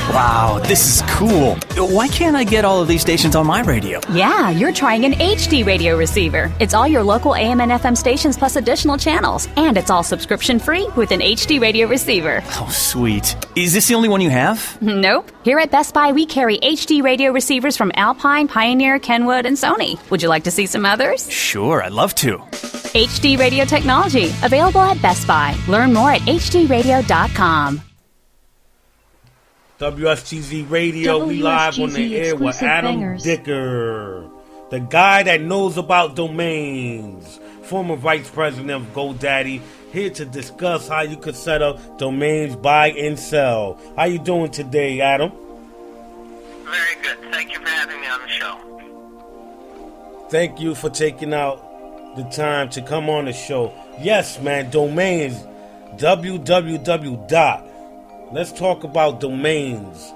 Wow, this is cool. Why can't I get all of these stations on my radio? Yeah, you're trying an HD radio receiver. It's all your local AM and FM stations plus additional channels. And it's all subscription-free with an HD radio receiver. Oh, sweet. Is this the only one you have? Nope. Here at Best Buy, we carry HD radio receivers from Alpine, Pioneer, Kenwood, and Sony. Would you like to see some others? Sure, I'd love to. HD radio technology, available at Best Buy. Learn more at hdradio.com. WSGZ Radio, we live on the air with Adam Dicker, the guy that knows about domains, former vice president of GoDaddy, here to discuss how you could set up domains, buy and sell. How you doing today, Adam? Very good. Thank you for having me on the show. Thank you for taking out the time to come on the show. Yes, man, domains, www. Let's talk about domains.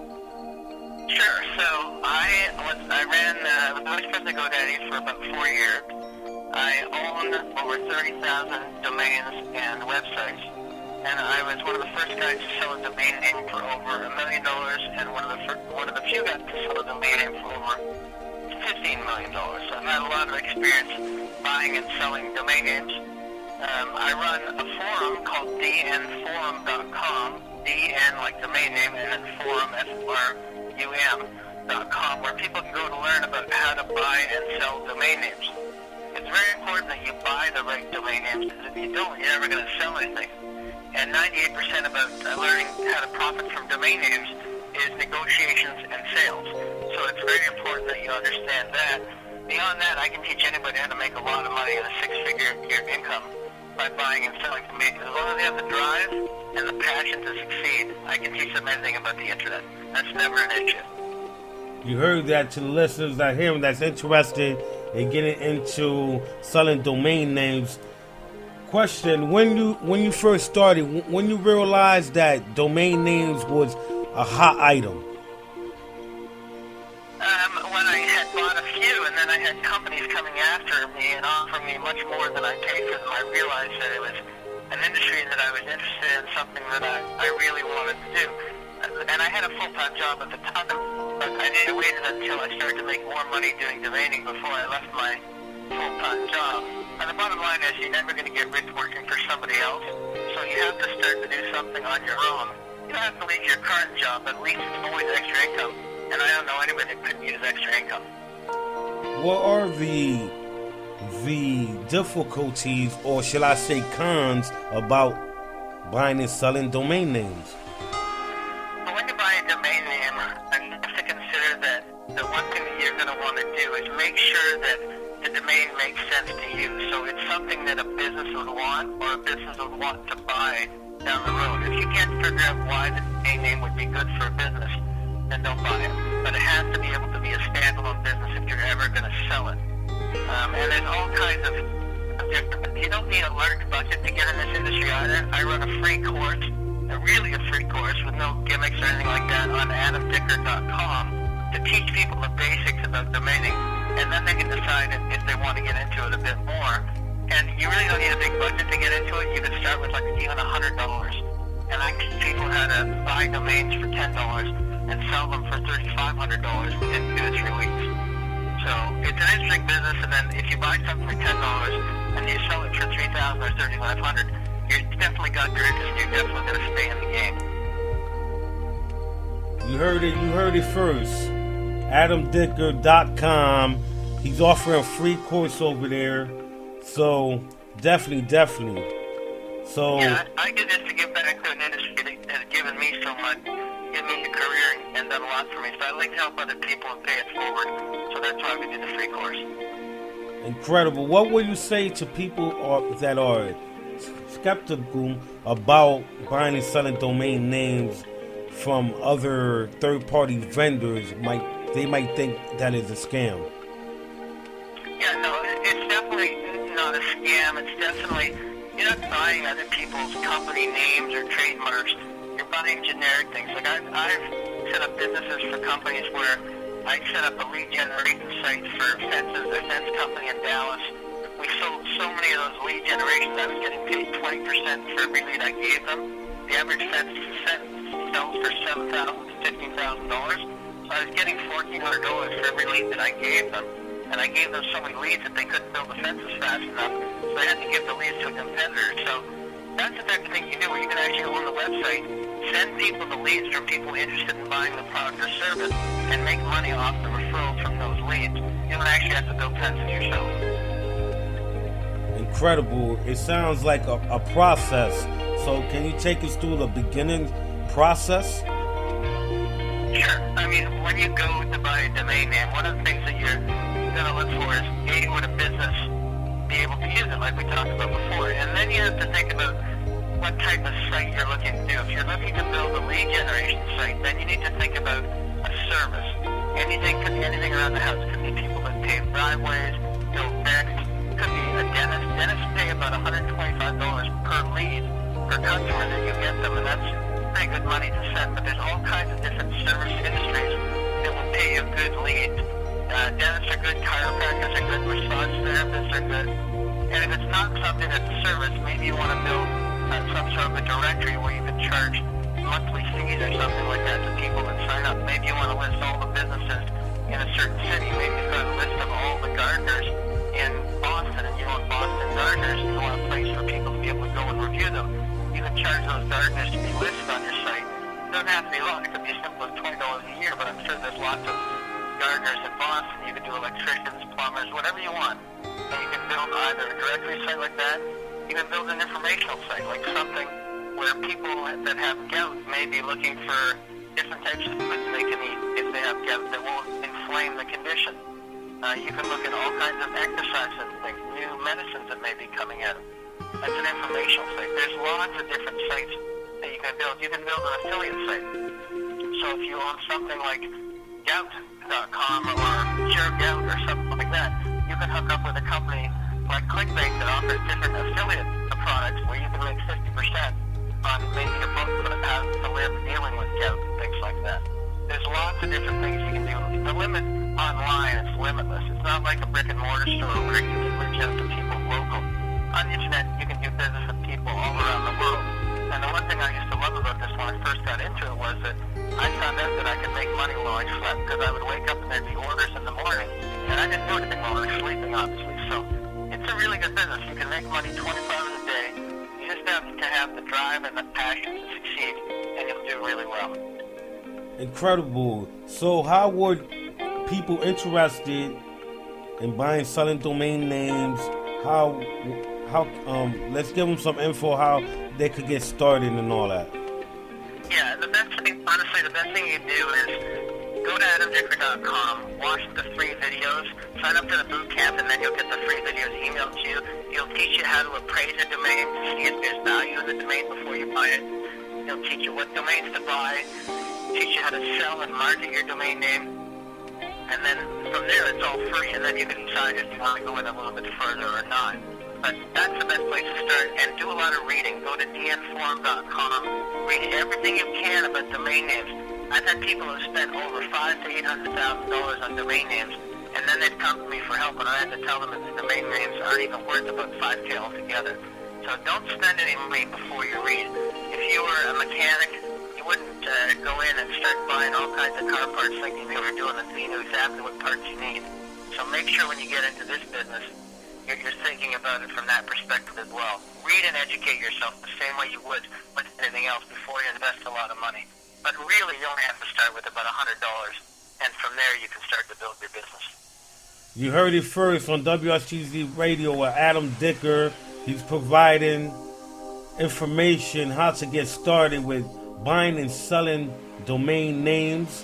Sure. So I ran vice president of GoDaddy for about 4 years. I own over 30,000 domains and websites, and I was one of the first guys to sell a domain name for over $1 million, and one of the few guys to sell a domain name for over $15 million. So I've had a lot of experience buying and selling domain names. I run a forum called dnforum.com. DN like domain name, and then forum, FRUM.com, where people can go to learn about how to buy and sell domain names. It's very important that you buy the right domain names, because if you don't, you're never going to sell anything. And 98% about learning how to profit from domain names is negotiations and sales. So it's very important that you understand that. Beyond that, I can teach anybody how to make a lot of money and a six-figure year income by buying and selling domains. As long as they have the drive and the passion to succeed, I can teach them anything about the internet. That's never an issue. You heard that to the listeners that hear that's interested in getting into selling domain names. Question: When you first started, when you realized that domain names was a hot item? When I had bought a few, and then I had companies coming after me and offering me much more than I paid for them, I realized that it was an industry that I was interested in, something that I really wanted to do. And I had a full-time job at the time, but I waited until I started to make more money doing domaining before I left my full-time job. And the bottom line is, you're never going to get rich working for somebody else, so you have to start to do something on your own. You don't have to leave your current job, but at least it's always extra income. And I don't know anybody that couldn't use extra income. What are the difficulties, or shall I say cons, about buying and selling domain names? But when you buy a domain name, you have to consider that the one thing that you're going to want to do is make sure that the domain makes sense to you. So it's something that a business would want, or a business would want to buy down the road. If you can't figure out why the domain name would be good for a business, then don't buy it. But it has to be able to be a standalone business if you're ever going to sell it. And there's all kinds of different. You don't need a large budget to get in this industry either. I run a free course, really a free course with no gimmicks or anything like that, on adamdicker.com to teach people the basics about domaining, and then they can decide if they want to get into it a bit more. And you really don't need a big budget to get into it. You can start with like even $100, and I teach people how to buy domains for $10 and sell them for $3,500 within 2 to 3 weeks. So it's an interesting business, and then if you buy something for $10 and you sell it for $3,000 or $3,500, you've definitely got your interest. You're definitely going to stay in the game. You heard it first. AdamDicker.com. He's offering a free course over there. So definitely. So yeah, I did this to give back to an industry that has given me so much, given me a career and done a lot for me. So I like to help other people and pay it forward. So that's why we did the free course. Incredible. What would you say to people that are skeptical about buying and selling domain names from other third-party vendors? They might think that is a scam. Yeah, no, it's definitely not a scam. It's definitely, you're not buying other people's company names or trademarks. You're buying generic things. Like I've set up businesses for companies where I set up a lead generation site for fences, a fence company in Dallas. We sold so many of those lead generations, I was getting paid 20% for every lead I gave them. the average fence sells for $7,000 to $15,000. So I was getting $1,400 for every lead that I gave them. And I gave them so many leads that they couldn't build the fences fast enough. So I had to give the leads to a competitor. So that's the type of thing you do where you can actually go on the website, send people the leads from people interested in buying the product or service, and make money off the referrals from those leads. You don't actually have to build fences yourself. Incredible. It sounds like a process. So can you take us through the beginning process? Sure. I mean, when you go to buy a domain name, one of the things that you're going to look for is, A, would a business be able to use it, like we talked about before? And then you have to think about what type of site you're looking to do. If you're looking to build a lead generation site, then you need to think about a service. Anything could be anything around the house. It could be people that pave driveways, build decks. It could be a dentist. Dentists pay about $125 per lead per customer that you get them, and that's pretty good money to send. But there's all kinds of different service industries that will pay you good leads. Dentists are good, chiropractors are good, massage therapists are good. And if it's not something that's a service, maybe you want to build some sort of a directory where you can charge monthly fees or something like that to people that sign up. Maybe you want to list all the businesses in a certain city. Maybe you've got a list of all the gardeners in Boston, and you want Boston gardeners, and you want a place for people to be able to go and review them. You can charge those gardeners to be listed on your site. It doesn't have to be long. It could be as simple as $20 a year, but I'm sure there's lots of gardeners in Boston. You can do electricians, plumbers, whatever you want. And you can build either a directory site like that. You can build an informational site, like something where people that have gout may be looking for different types of foods they can eat if they have gout that won't inflame the condition. You can look at all kinds of exercises and things, new medicines that may be coming out. That's an informational site. There's lots of different sites that you can build. You can build an affiliate site. So if you own something like gout.com or Cure Gout or something like that, you can hook up with a company like Clickbait that offers different affiliate products where you can make 50% on maybe a book that has to live dealing with gout and things like that. There's lots of different things you can do. The limit online is limitless. It's not like a brick and mortar store where you can reach out to people local. On the internet, you can do business with people all around the world. And the one thing I used to love about this when I first got into it was that I found out that I could make money while I slept, because I would wake up and there'd be orders in the morning, and I didn't do anything while I was sleeping, obviously. So it's a really good business. You can make money 24 hours a day. You just have to have the drive and the passion to succeed, and you'll do really well. Incredible. So how would people interested in buying, selling domain names, how let's give them some info how they could get started and all that. Yeah, the best thing you can do is go to adamdicker.com, watch the free videos, sign up for the boot camp, and then you'll get the free videos emailed to you. It'll teach you how to appraise a domain, to see if there's value in the domain before you buy it. It'll teach you what domains to buy, teach you how to sell and market your domain name, and then from there it's all free, and then you can decide if you want to go in a little bit further or not. But that's the best place to start, and do a lot of reading. Go to dnforum.com, read everything you can about domain names. I've had people who spent over $500,000 to $800,000 on domain names, and then they'd come to me for help, and I had to tell them that the domain names aren't even worth about $5,000 altogether. So don't spend any money before you read. If you were a mechanic, you wouldn't go in and start buying all kinds of car parts thinking you were doing it, so you knew exactly what parts you need. So make sure when you get into this business, you're thinking about it from that perspective as well. Read and educate yourself the same way you would with anything else before you invest a lot of money. But really, you only have to start with about $100, and from there you can start to build your business. You heard it first on wsgz Radio with Adam Dicker. He's providing information how to get started with buying and selling domain names,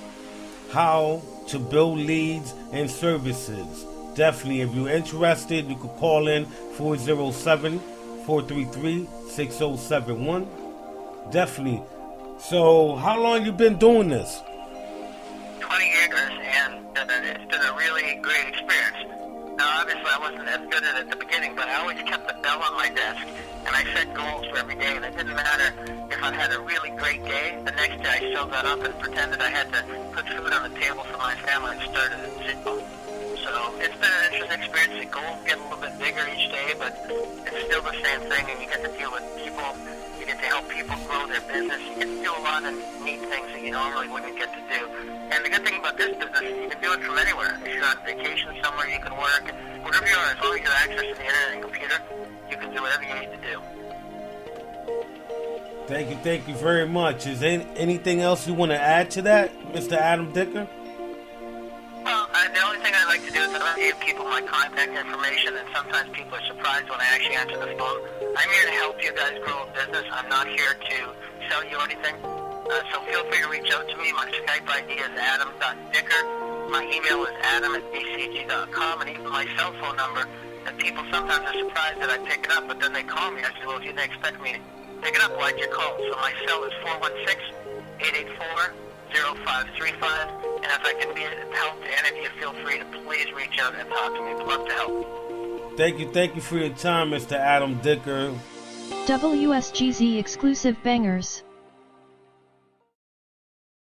how to build leads and services. Definitely, if you're interested, you could call in 407-433-6071. Definitely. So, how long you been doing this? 20 years, and it's been a really great experience. Now, obviously, I wasn't as good at it at the beginning, but I always kept the bell on my desk, and I set goals for every day, and it didn't matter if I had a really great day. The next day, I still got up and pretended I had to put food on the table for my family and started at 0. So it's been an interesting experience. The goals get a little bit bigger each day, but it's still the same thing, and you get to deal with people. You get to help people grow their business. You get to do a lot of neat things that you normally wouldn't get to do. And the good thing about this business is you can do it from anywhere. If you're on vacation somewhere, you can work. Wherever you are, as long as you have access to the internet and computer, you can do whatever you need to do. Thank you very much. Is there anything else you want to add to that, Mr. Adam Dicker? Well, the only thing I like to do is I give people my contact information, and sometimes people are surprised when I actually answer the phone. I'm here to help you guys grow a business. I'm not here to sell you anything. So feel free to reach out to me. My Skype ID is adam.dicker. My email is adam@wsgz.com, and even my cell phone number. And people sometimes are surprised that I pick it up, but then they call me. I say, well, if you didn't expect me to pick it up, why'd you call? So my cell is 416-884-0535. And if I can be of help to any of you, feel free to please reach out and talk to me. We'd love to help. Thank you for your time, Mr. Adam Dicker. WSGZ exclusive bangers.